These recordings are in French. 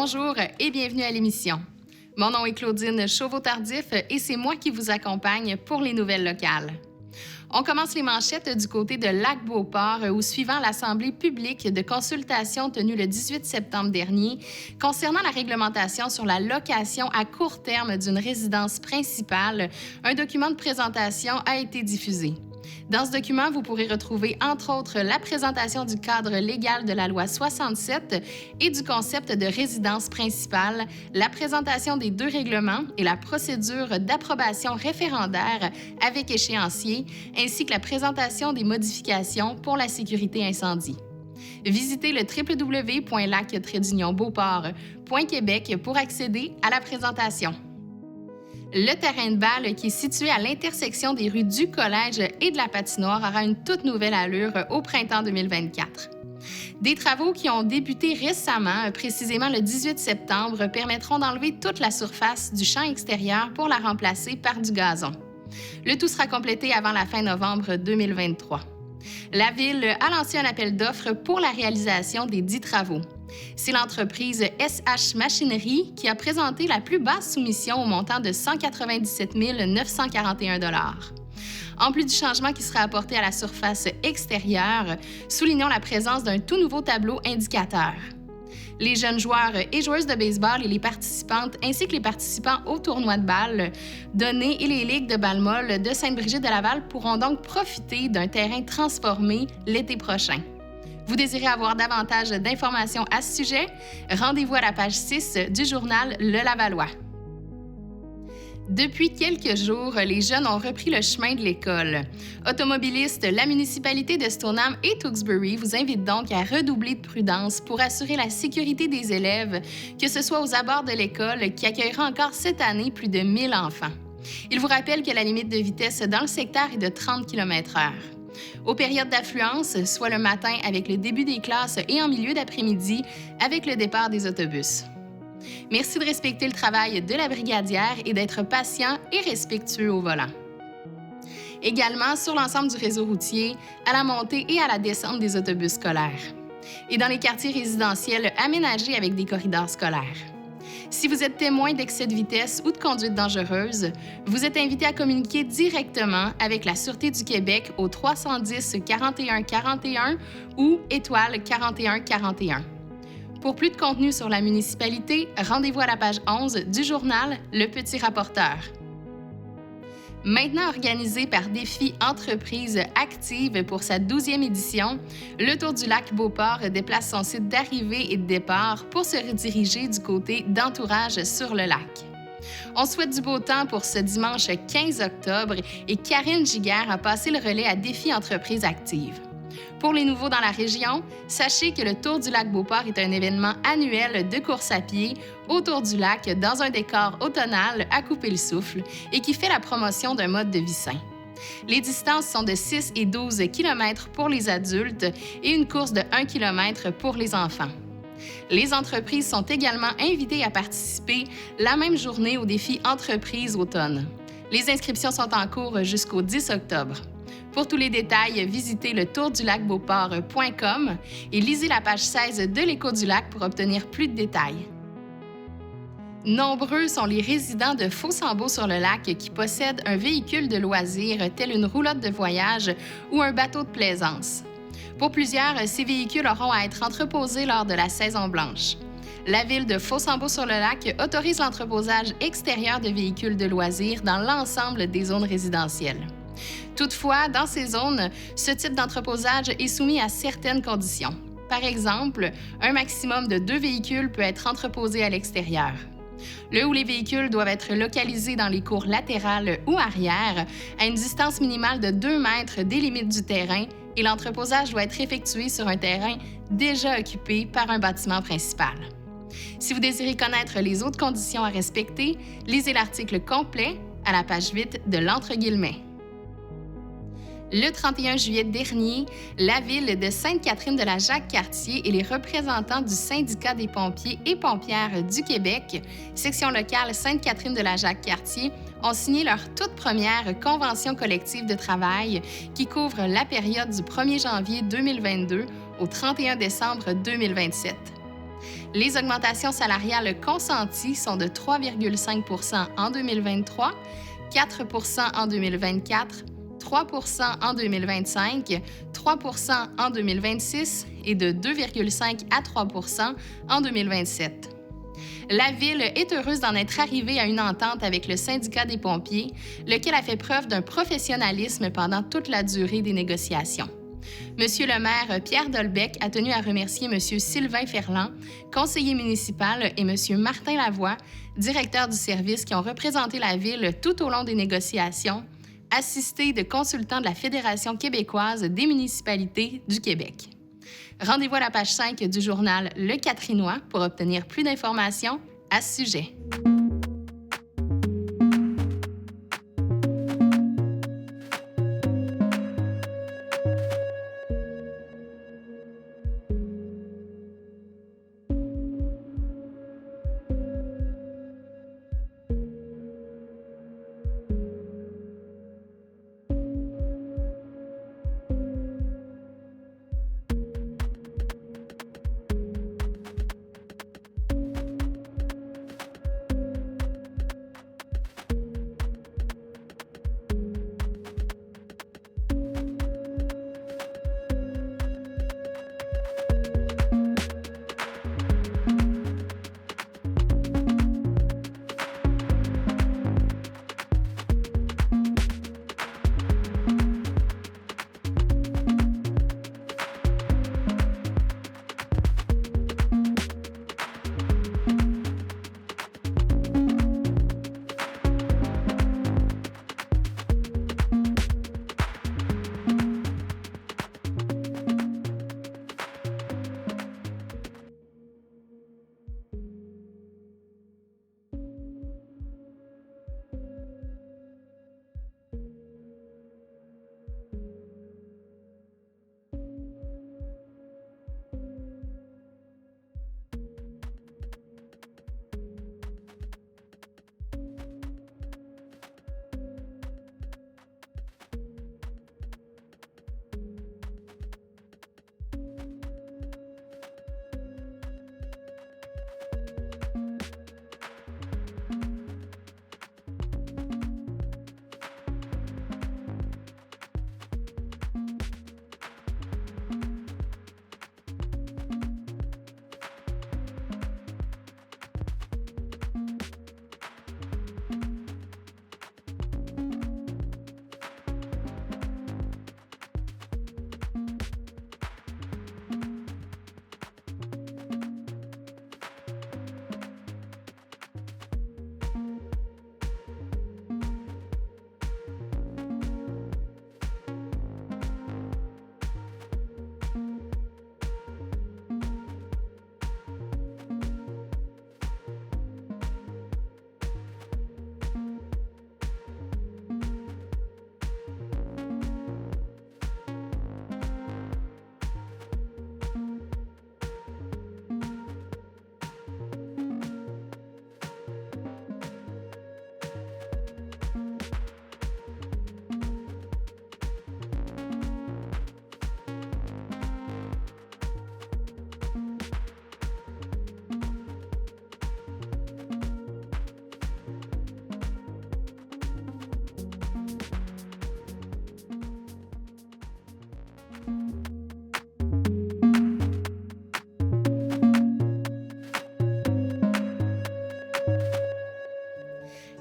Bonjour et bienvenue à l'émission. Mon nom est Claudine Chauveau-Tardif et c'est moi qui vous accompagne pour les nouvelles locales. On commence les manchettes du côté de Lac-Beauport où, suivant l'Assemblée publique de consultation tenue le 18 septembre dernier, concernant la réglementation sur la location à court terme d'une résidence principale, un document de présentation a été diffusé. Dans ce document, vous pourrez retrouver, entre autres, la présentation du cadre légal de la loi 67 et du concept de résidence principale, la présentation des deux règlements et la procédure d'approbation référendaire avec échéancier, ainsi que la présentation des modifications pour la sécurité incendie. Visitez le www.lac-beauport.québec pour accéder à la présentation. Le terrain de balle, qui est situé à l'intersection des rues du Collège et de la Patinoire, aura une toute nouvelle allure au printemps 2024. Des travaux qui ont débuté récemment, précisément le 18 septembre, permettront d'enlever toute la surface du champ extérieur pour la remplacer par du gazon. Le tout sera complété avant la fin novembre 2023. La Ville a lancé un appel d'offres pour la réalisation des 10 travaux. C'est l'entreprise SH Machinerie qui a présenté la plus basse soumission au montant de 197 941 $. En plus du changement qui sera apporté à la surface extérieure, soulignons la présence d'un tout nouveau tableau indicateur. Les jeunes joueurs et joueuses de baseball et les participantes, ainsi que les participants au tournoi de balle donné et les ligues de balle molle de Sainte-Brigitte-de-Laval pourront donc profiter d'un terrain transformé l'été prochain. Vous désirez avoir davantage d'informations à ce sujet? Rendez-vous à la page 6 du journal Le Lavallois. Depuis quelques jours, les jeunes ont repris le chemin de l'école. Automobilistes, la municipalité de Stoneham et Tewksbury vous invitent donc à redoubler de prudence pour assurer la sécurité des élèves, que ce soit aux abords de l'école qui accueillera encore cette année plus de 1000 enfants. Ils vous rappellent que la limite de vitesse dans le secteur est de 30 km/h. Aux périodes d'affluence, soit le matin avec le début des classes et en milieu d'après-midi avec le départ des autobus. Merci de respecter le travail de la brigadière et d'être patient et respectueux au volant. Également sur l'ensemble du réseau routier, à la montée et à la descente des autobus scolaires. Et dans les quartiers résidentiels aménagés avec des corridors scolaires. Si vous êtes témoin d'excès de vitesse ou de conduite dangereuse, vous êtes invité à communiquer directement avec la Sûreté du Québec au 310 41 41 ou étoile 41 41. Pour plus de contenu sur la municipalité, rendez-vous à la page 11 du journal Le Petit Rapporteur. Maintenant organisé par Défi Entreprise Active pour sa 12e édition, le Tour du lac Beauport déplace son site d'arrivée et de départ pour se rediriger du côté d'Entourage sur le lac. On souhaite du beau temps pour ce dimanche 15 octobre et Karine Giguère a passé le relais à Défi Entreprise Active. Pour les nouveaux dans la région, sachez que le Tour du lac Beauport est un événement annuel de course à pied autour du lac dans un décor automnal à couper le souffle et qui fait la promotion d'un mode de vie sain. Les distances sont de 6 et 12 km pour les adultes et une course de 1 km pour les enfants. Les entreprises sont également invitées à participer la même journée au défi Entreprise Automne. Les inscriptions sont en cours jusqu'au 10 octobre. Pour tous les détails, visitez le tourdulacbeauport.com et lisez la page 16 de l'Écho du lac pour obtenir plus de détails. Nombreux sont les résidents de Fossambeau-sur-le-Lac qui possèdent un véhicule de loisir tel une roulotte de voyage ou un bateau de plaisance. Pour plusieurs, ces véhicules auront à être entreposés lors de la saison blanche. La Ville de Fossambeau-sur-le-Lac autorise l'entreposage extérieur de véhicules de loisirs dans l'ensemble des zones résidentielles. Toutefois, dans ces zones, ce type d'entreposage est soumis à certaines conditions. Par exemple, un maximum de 2 véhicules peut être entreposé à l'extérieur. Le ou les véhicules doivent être localisés dans les cours latérales ou arrière, à une distance minimale de 2 mètres des limites du terrain, et l'entreposage doit être effectué sur un terrain déjà occupé par un bâtiment principal. Si vous désirez connaître les autres conditions à respecter, lisez l'article complet à la page 8 de l'Entre-guillemets. Le 31 juillet dernier, la Ville de Sainte-Catherine-de-la-Jacques-Cartier et les représentants du Syndicat des pompiers et pompières du Québec, section locale Sainte-Catherine-de-la-Jacques-Cartier, ont signé leur toute première convention collective de travail qui couvre la période du 1er janvier 2022 au 31 décembre 2027. Les augmentations salariales consenties sont de 3,5 en 2023, 4 en 2024, 3 en 2025, 3 en 2026 et de 2,5 à 3 en 2027. La Ville est heureuse d'en être arrivée à une entente avec le syndicat des pompiers, lequel a fait preuve d'un professionnalisme pendant toute la durée des négociations. Monsieur le maire Pierre Dolbec a tenu à remercier Monsieur Sylvain Ferland, conseiller municipal, et Monsieur Martin Lavoie, directeur du service, qui ont représenté la Ville tout au long des négociations, assistés de consultants de la Fédération québécoise des municipalités du Québec. Rendez-vous à la page 5 du journal Le Catrinois pour obtenir plus d'informations à ce sujet.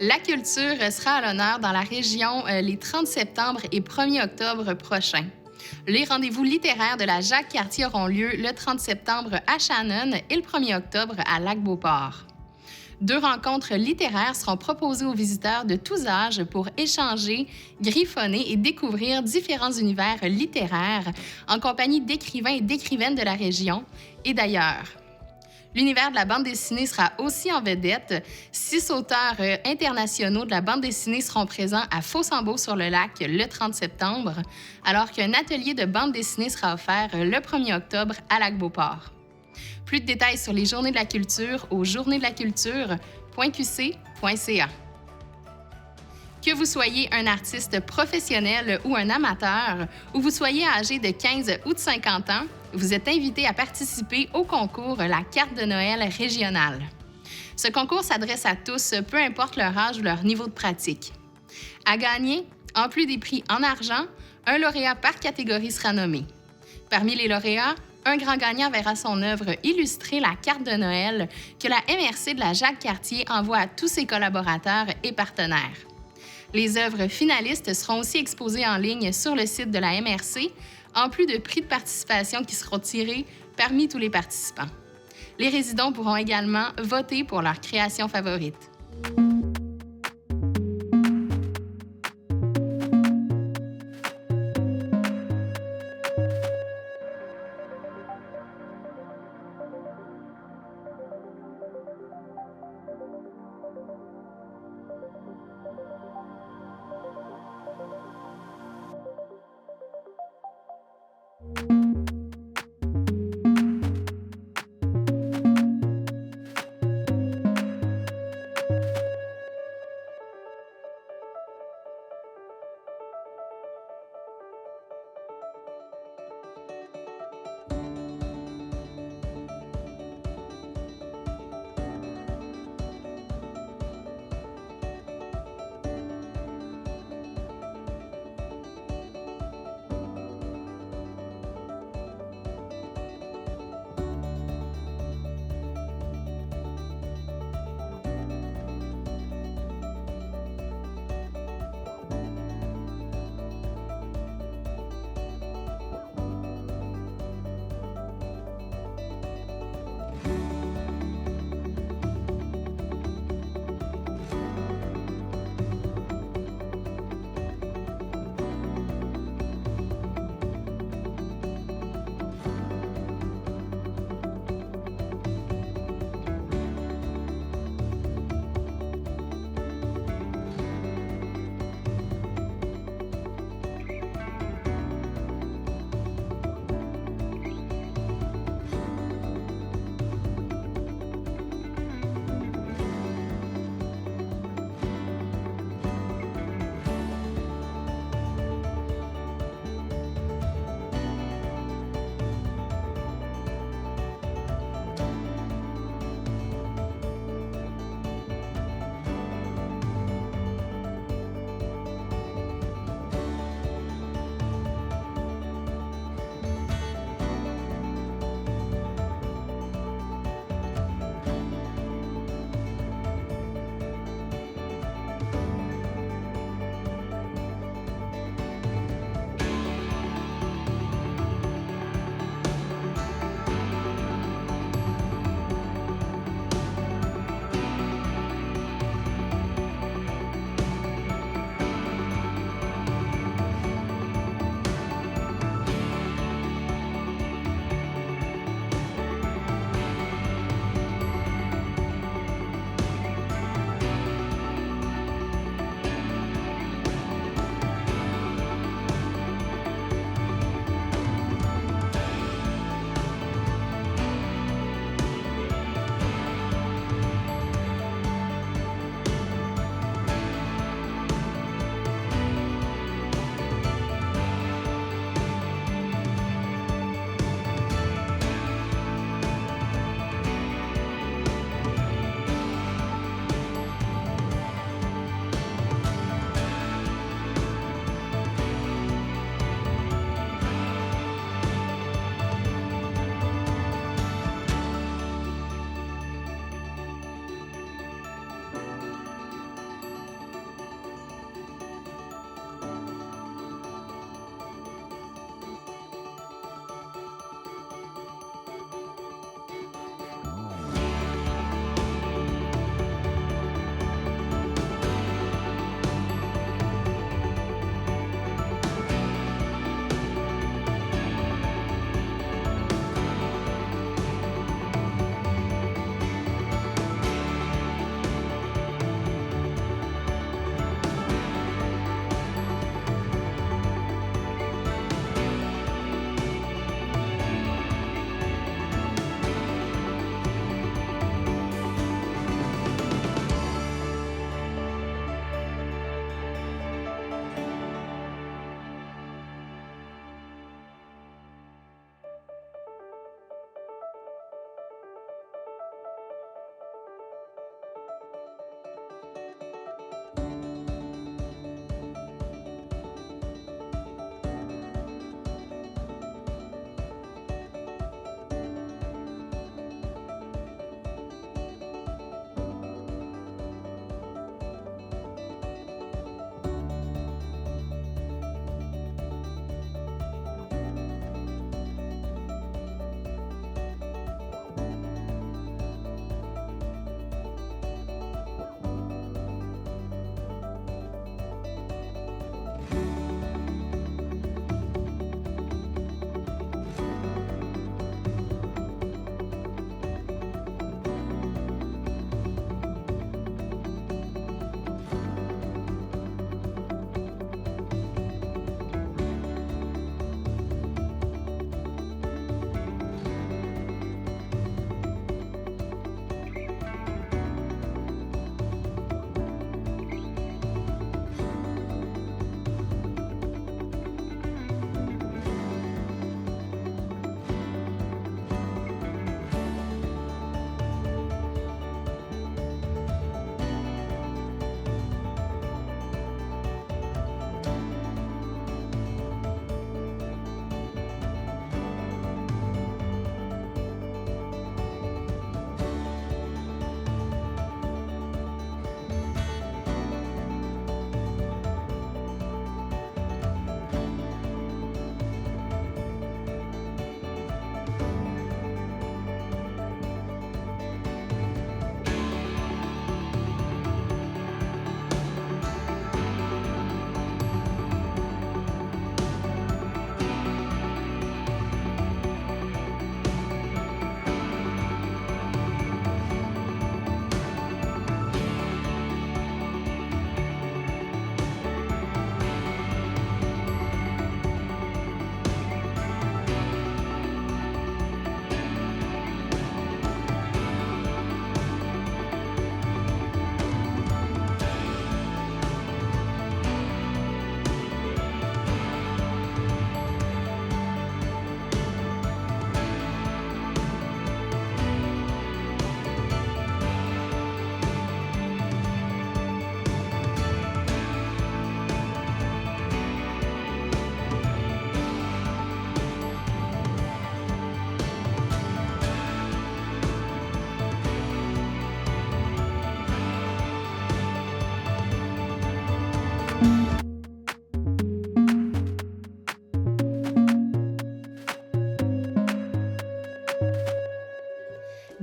La culture sera à l'honneur dans la région les 30 septembre et 1er octobre prochains. Les rendez-vous littéraires de la Jacques-Cartier auront lieu le 30 septembre à Shannon et le 1er octobre à Lac-Beauport. 2 rencontres littéraires seront proposées aux visiteurs de tous âges pour échanger, griffonner et découvrir différents univers littéraires en compagnie d'écrivains et d'écrivaines de la région et d'ailleurs. L'univers de la bande dessinée sera aussi en vedette. 6 auteurs internationaux de la bande dessinée seront présents à Fossambeau-sur-le-Lac le 30 septembre, alors qu'un atelier de bande dessinée sera offert le 1er octobre à Lac-Beauport. Plus de détails sur les Journées de la culture au journéesdelaculture.qc.ca. Que vous soyez un artiste professionnel ou un amateur, ou vous soyez âgé de 15 ou de 50 ans, vous êtes invité à participer au concours La carte de Noël régionale. Ce concours s'adresse à tous, peu importe leur âge ou leur niveau de pratique. À gagner, en plus des prix en argent, un lauréat par catégorie sera nommé. Parmi les lauréats, un grand gagnant verra son œuvre illustrer la carte de Noël que la MRC de la Jacques-Cartier envoie à tous ses collaborateurs et partenaires. Les œuvres finalistes seront aussi exposées en ligne sur le site de la MRC, en plus de prix de participation qui seront tirés parmi tous les participants. Les résidents pourront également voter pour leur création favorite.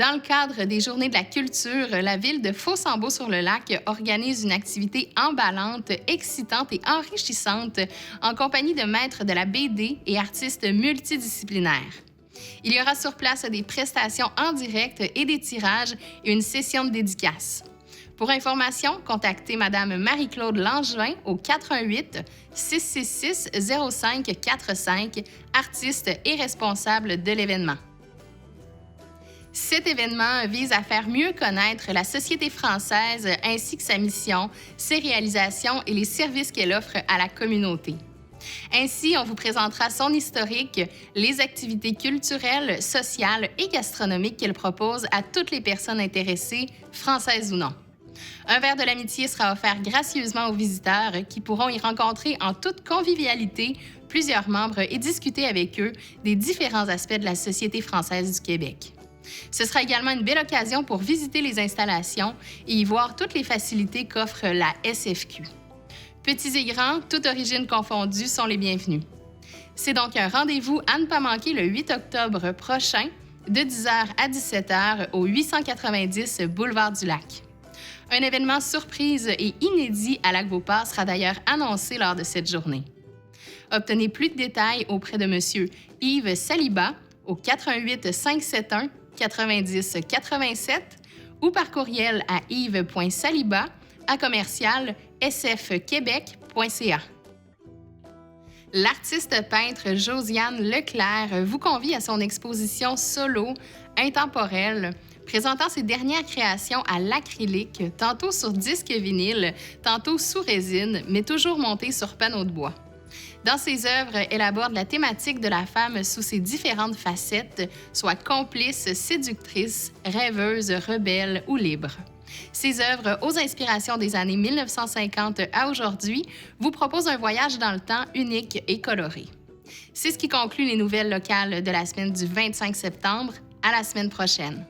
Dans le cadre des Journées de la culture, la ville de Fossambeau-sur-le-Lac organise une activité emballante, excitante et enrichissante en compagnie de maîtres de la BD et artistes multidisciplinaires. Il y aura sur place des prestations en direct et des tirages et une session de dédicaces. Pour information, contactez Mme Marie-Claude Langevin au 418 666 0545, artiste et responsable de l'événement. Cet événement vise à faire mieux connaître la société française ainsi que sa mission, ses réalisations et les services qu'elle offre à la communauté. Ainsi, on vous présentera son historique, les activités culturelles, sociales et gastronomiques qu'elle propose à toutes les personnes intéressées, françaises ou non. Un verre de l'amitié sera offert gracieusement aux visiteurs qui pourront y rencontrer en toute convivialité plusieurs membres et discuter avec eux des différents aspects de la société française du Québec. Ce sera également une belle occasion pour visiter les installations et y voir toutes les facilités qu'offre la SFQ. Petits et grands, toute origine confondue, sont les bienvenus. C'est donc un rendez-vous à ne pas manquer le 8 octobre prochain, de 10h à 17h au 890 Boulevard du Lac. Un événement surprise et inédit à Lac-Beauport sera d'ailleurs annoncé lors de cette journée. Obtenez plus de détails auprès de M. Yves Saliba au 88 571 90 87 ou par courriel à yves.saliba@sfquebec.ca. L'artiste peintre Josiane Leclerc vous convie à son exposition solo intemporelle, présentant ses dernières créations à l'acrylique, tantôt sur disque vinyle, tantôt sous résine, mais toujours montées sur panneau de bois. Dans ses œuvres, elle aborde la thématique de la femme sous ses différentes facettes, soit complice, séductrice, rêveuse, rebelle ou libre. Ses œuvres, aux inspirations des années 1950 à aujourd'hui, vous proposent un voyage dans le temps unique et coloré. C'est ce qui conclut les nouvelles locales de la semaine du 25 septembre. À la semaine prochaine.